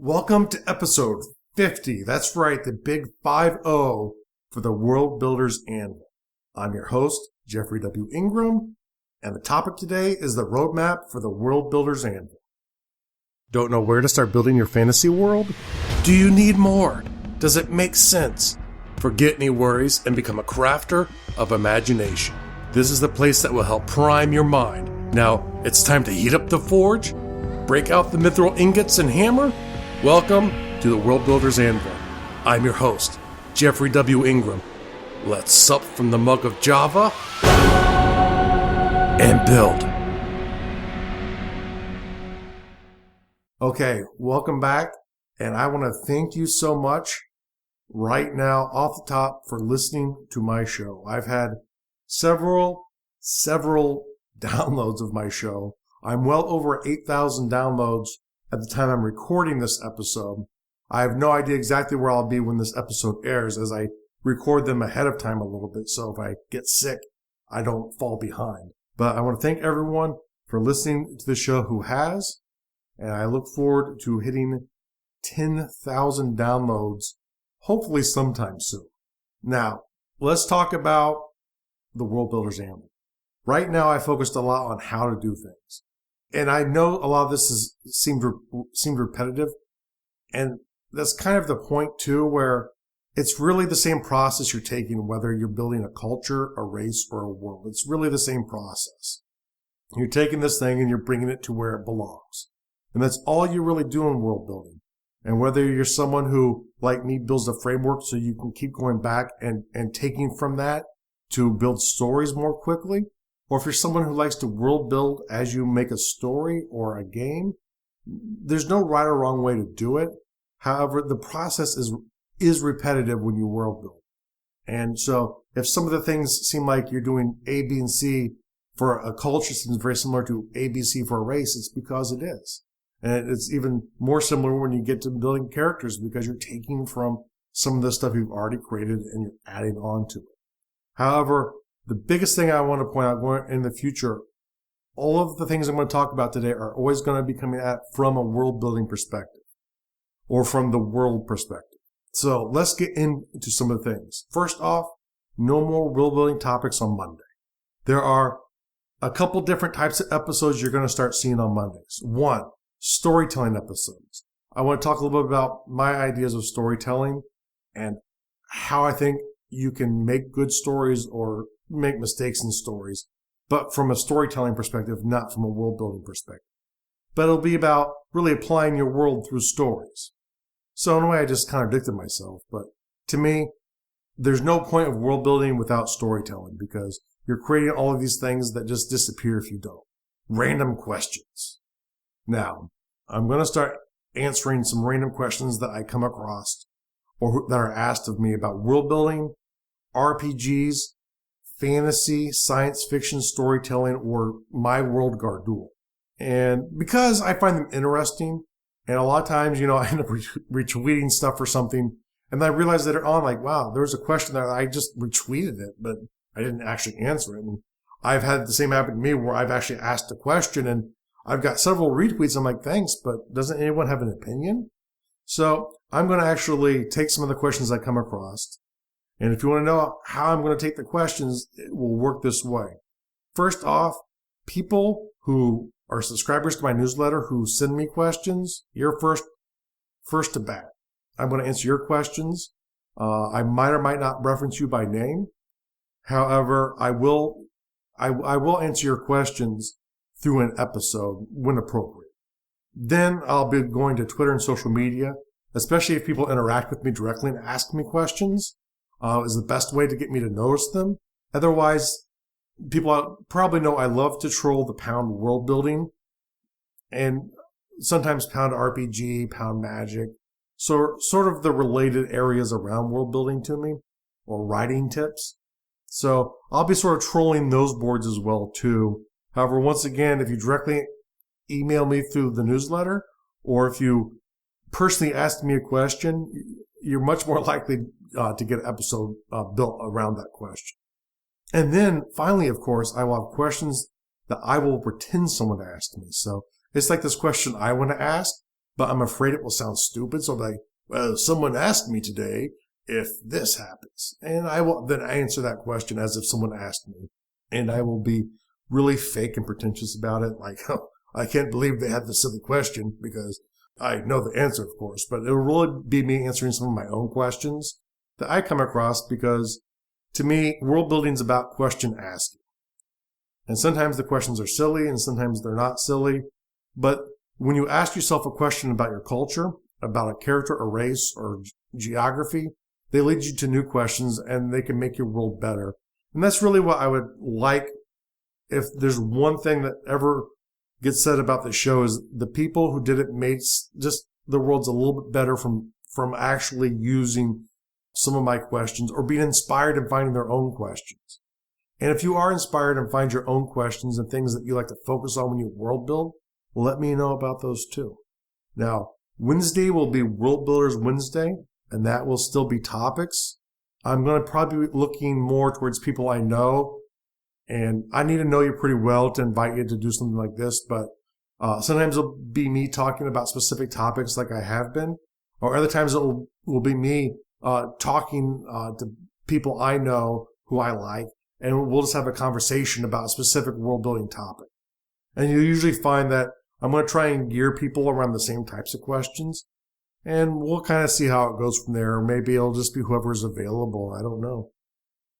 Welcome to episode 50. That's right, the big 5-0 for the Worldbuilder's Anvil. I'm your host, Jeffrey W. Ingram, and the topic today is the roadmap for the Worldbuilder's Anvil. Don't know where to start building your fantasy world? Do you need more? Does it make sense? Forget any worries and become a crafter of imagination. This is the place that will help prime your mind. Now, it's time to heat up the forge, break out the mithril ingots and hammer. Welcome to the Worldbuilder's Anvil. I'm your host, Jeffrey W. Ingram. Let's sup from the mug of Java and build. Okay, welcome back, and I want to thank you so much right now off the top for listening to my show. I've had several downloads of my show. I'm well over 8,000 downloads at the time I'm recording this episode. I have no idea exactly where I'll be when this episode airs, as I record them ahead of time a little bit, so if I get sick, I don't fall behind. But I want to thank everyone for listening to the show who has, and I look forward to hitting 10,000 downloads, hopefully sometime soon. Now, let's talk about the Worldbuilder's Anvil. Right now, I focused a lot on how to do things. And I know a lot of this seemed repetitive, and that's kind of the point too, where it's really the same process you're taking, whether you're building a culture, a race, or a world. It's really the same process. You're taking this thing and you're bringing it to where it belongs. And that's all you really do in world building. And whether you're someone who, like me, builds a framework so you can keep going back and taking from that to build stories more quickly, or if you're someone who likes to world build as you make a story or a game, there's no right or wrong way to do it. However, the process is repetitive when you world build. And so if some of the things seem like you're doing A, B, and C for a culture seems very similar to A, B, C for a race, it's because it is. And it's even more similar when you get to building characters, because you're taking from some of the stuff you've already created and you're adding on to it. However, the biggest thing I want to point out going in the future, all of the things I'm going to talk about today are always going to be coming at from a world building perspective or from the world perspective. So let's get into some of the things. First off, no more world building topics on Monday. There are a couple different types of episodes you're going to start seeing on Mondays. One, storytelling episodes. I want to talk a little bit about my ideas of storytelling and how I think you can make good stories or make mistakes in stories, but from a storytelling perspective, not from a world building perspective. But it'll be about really applying your world through stories. So in a way, I just contradicted myself, but to me, there's no point of world building without storytelling, because you're creating all of these things that just disappear if you don't. Random questions. Now, I'm going to start answering some random questions that I come across or that are asked of me about world building, RPGs, fantasy, science fiction storytelling, or my World Guard duel. And because I find them interesting, and a lot of times, I end up retweeting stuff or something, and I realize later on, like, wow, there was a question that I just retweeted it, but I didn't actually answer it. And I've had the same happen to me where I've actually asked a question, and I've got several retweets. I'm like, thanks, but doesn't anyone have an opinion? So I'm going to actually take some of the questions I come across. And if you want to know how I'm going to take the questions, it will work this way. First off, people who are subscribers to my newsletter who send me questions, you're first to bat. I'm going to answer your questions. I might or might not reference you by name. However, I will answer your questions through an episode when appropriate. Then I'll be going to Twitter and social media, especially if people interact with me directly and ask me questions. Is the best way to get me to notice them. Otherwise, people probably know I love to troll the pound world building and sometimes pound RPG, pound magic. So sort of the related areas around world building to me, or writing tips. So I'll be sort of trolling those boards as well too. However, once again, if you directly email me through the newsletter, or if you personally ask me a question, you're much more likely to get an episode built around that question. And then finally, of course, I will have questions that I will pretend someone asked me. So it's like this question I want to ask, but I'm afraid it will sound stupid. So I'm like, well, someone asked me today if this happens. And I will then answer that question as if someone asked me. And I will be really fake and pretentious about it. Like, oh, I can't believe they had this silly question, because I know the answer, of course, but it'll really be me answering some of my own questions that I come across, because to me, world building is about question asking. And sometimes the questions are silly and sometimes they're not silly. But when you ask yourself a question about your culture, about a character, a race, or geography, they lead you to new questions and they can make your world better. And that's really what I would like. If there's one thing that ever gets said about the show, is the people who did it made just the world's a little bit better from actually using some of my questions or being inspired and finding their own questions. And if you are inspired and find your own questions and things that you like to focus on when you world build, let me know about those too. Now, Wednesday will be World Builders Wednesday, and that will still be topics. I'm going to probably be looking more towards people I know. And I need to know you pretty well to invite you to do something like this. But sometimes it'll be me talking about specific topics like I have been. Or other times it will be me talking to people I know who I like. And we'll just have a conversation about a specific world building topic. And you usually find that I'm going to try and gear people around the same types of questions. And we'll kind of see how it goes from there. Maybe it'll just be whoever's available. I don't know.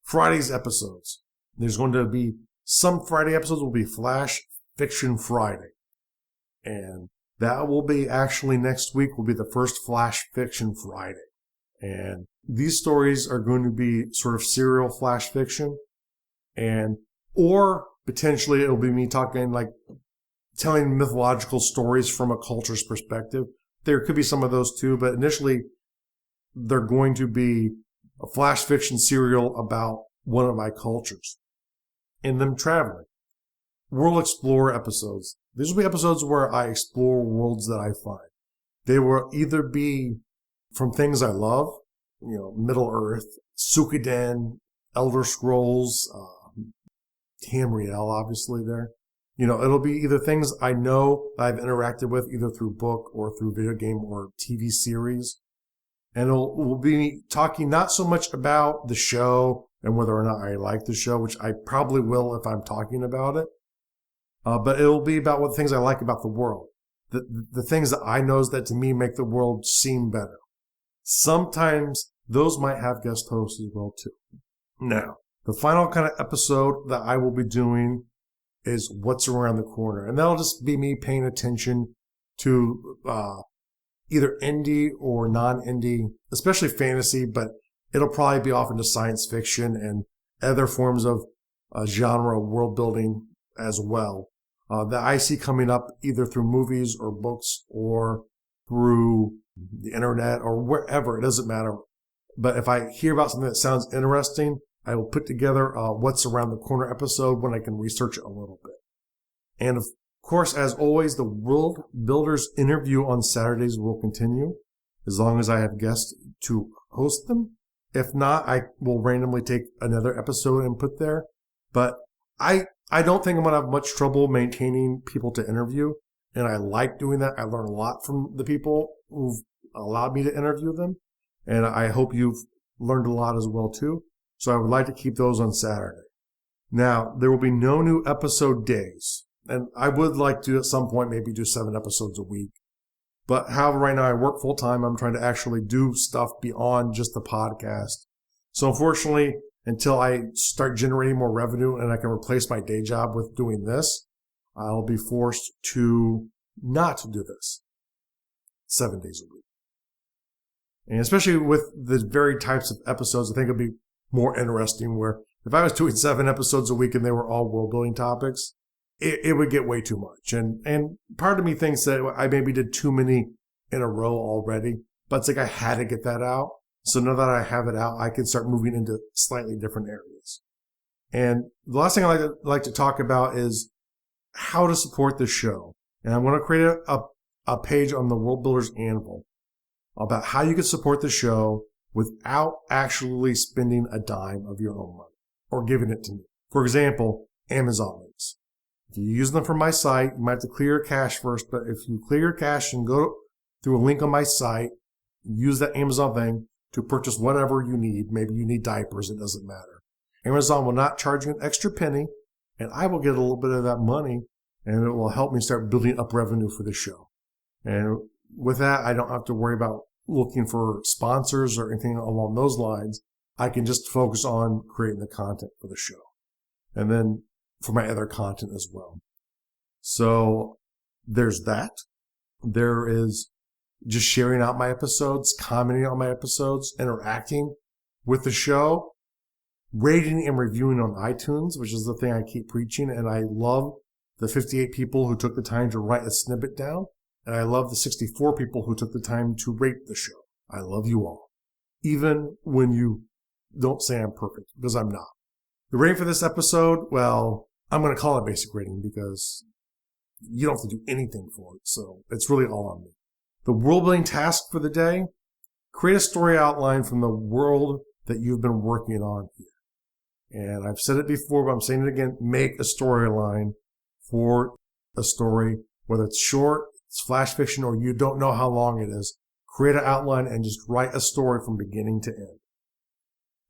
Friday's episodes. There's going to be some Friday episodes will be Flash Fiction Friday. And that will be actually next week will be the first Flash Fiction Friday. And these stories are going to be sort of serial Flash fiction. Or potentially it'll be me talking, like telling mythological stories from a culture's perspective. There could be some of those too, but initially they're going to be a Flash fiction serial about one of my cultures and them traveling. World Explorer episodes. These will be episodes where I explore worlds that I find. They will either be from things I love, Middle Earth, Suikoden, Elder Scrolls, Tamriel, obviously there. It'll be either things I know that I've interacted with either through book or through video game or TV series. And we'll be talking not so much about the show and whether or not I like the show, which I probably will if I'm talking about it. But it'll be about what things I like about the world. The things that I know that to me make the world seem better. Sometimes those might have guest hosts as well too. Now, the final kind of episode that I will be doing is what's around the corner. And that'll just be me paying attention to either indie or non-indie, especially fantasy, but it'll probably be off into science fiction and other forms of genre world building as well. That I see coming up either through movies or books or through the internet or wherever. It doesn't matter. But if I hear about something that sounds interesting, I will put together what's around the corner episode when I can research it a little bit. And of course, as always, the World Builders interview on Saturdays will continue as long as I have guests to host them. If not, I will randomly take another episode and put there. But I don't think I'm going to have much trouble maintaining people to interview. And I like doing that. I learn a lot from the people who've allowed me to interview them. And I hope you've learned a lot as well too. So I would like to keep those on Saturday. Now, there will be no new episode days. And I would like to at some point maybe do 7 episodes a week. But however, right now I work full time. I'm trying to actually do stuff beyond just the podcast. So unfortunately, until I start generating more revenue and I can replace my day job with doing this, I'll be forced to not do this 7 days a week. And especially with the very types of episodes, I think it'll be more interesting where if I was doing 7 episodes a week and they were all world building topics, it would get way too much. And part of me thinks that I maybe did too many in a row already, but it's like I had to get that out. So now that I have it out, I can start moving into slightly different areas. And the last thing I like to talk about is how to support the show. And I'm going to create a page on the World Builders Anvil about how you can support the show without actually spending a dime of your own money or giving it to me. For example, Amazon links. If you use them from my site, you might have to clear your cache first, but if you clear your cache and go through a link on my site. Use that Amazon thing to purchase whatever you need. Maybe you need diapers, it doesn't matter. Amazon will not charge you an extra penny, and I will get a little bit of that money, and it will help me start building up revenue for the show. And with that, I don't have to worry about looking for sponsors or anything along those lines. I can just focus on creating the content for the show, and then for my other content as well. So there's that. There is just sharing out my episodes, commenting on my episodes, interacting with the show, rating and reviewing on iTunes, which is the thing I keep preaching. And I love the 58 people who took the time to write a snippet down. And I love the 64 people who took the time to rate the show. I love you all. Even when you don't say I'm perfect, because I'm not. The rating for this episode, well, I'm going to call it basic rating because you don't have to do anything for it. So it's really all on me. The world building task for the day: create a story outline from the world that you've been working on here. And I've said it before, but I'm saying it again. Make a storyline for a story, whether it's short, it's flash fiction, or you don't know how long it is. Create an outline and just write a story from beginning to end.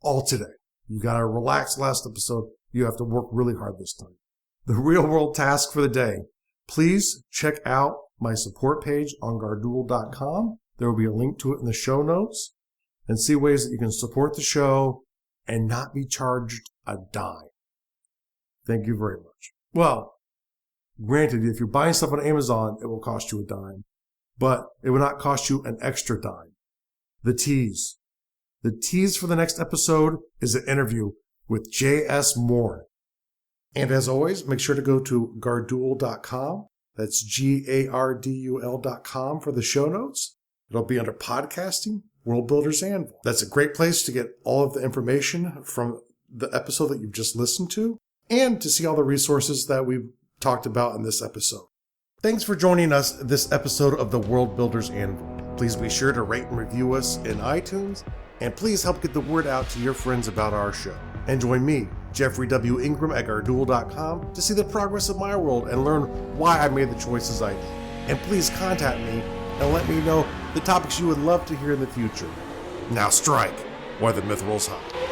All today. You got to relax last episode. You have to work really hard this time. The real world task for the day: please check out my support page on Garduel.com. There will be a link to it in the show notes, and see ways that you can support the show and not be charged a dime. Thank you very much. Well, granted, if you're buying stuff on Amazon, it will cost you a dime, but it will not cost you an extra dime. The tease. The tease for the next episode is an interview with J.S. Moore. And as always, make sure to go to Garduel.com. That's Gardul.com for the show notes. It'll be under podcasting, Worldbuilder's Anvil. That's a great place to get all of the information from the episode that you've just listened to, and to see all the resources that we've talked about in this episode. Thanks for joining us this episode of the Worldbuilder's Anvil. Please be sure to rate and review us in iTunes, and please help get the word out to your friends about our show. And join me, Jeffrey W. Ingram at Garduel.com, to see the progress of my world and learn why I made the choices I did. And please contact me and let me know the topics you would love to hear in the future. Now strike while the myth rolls high.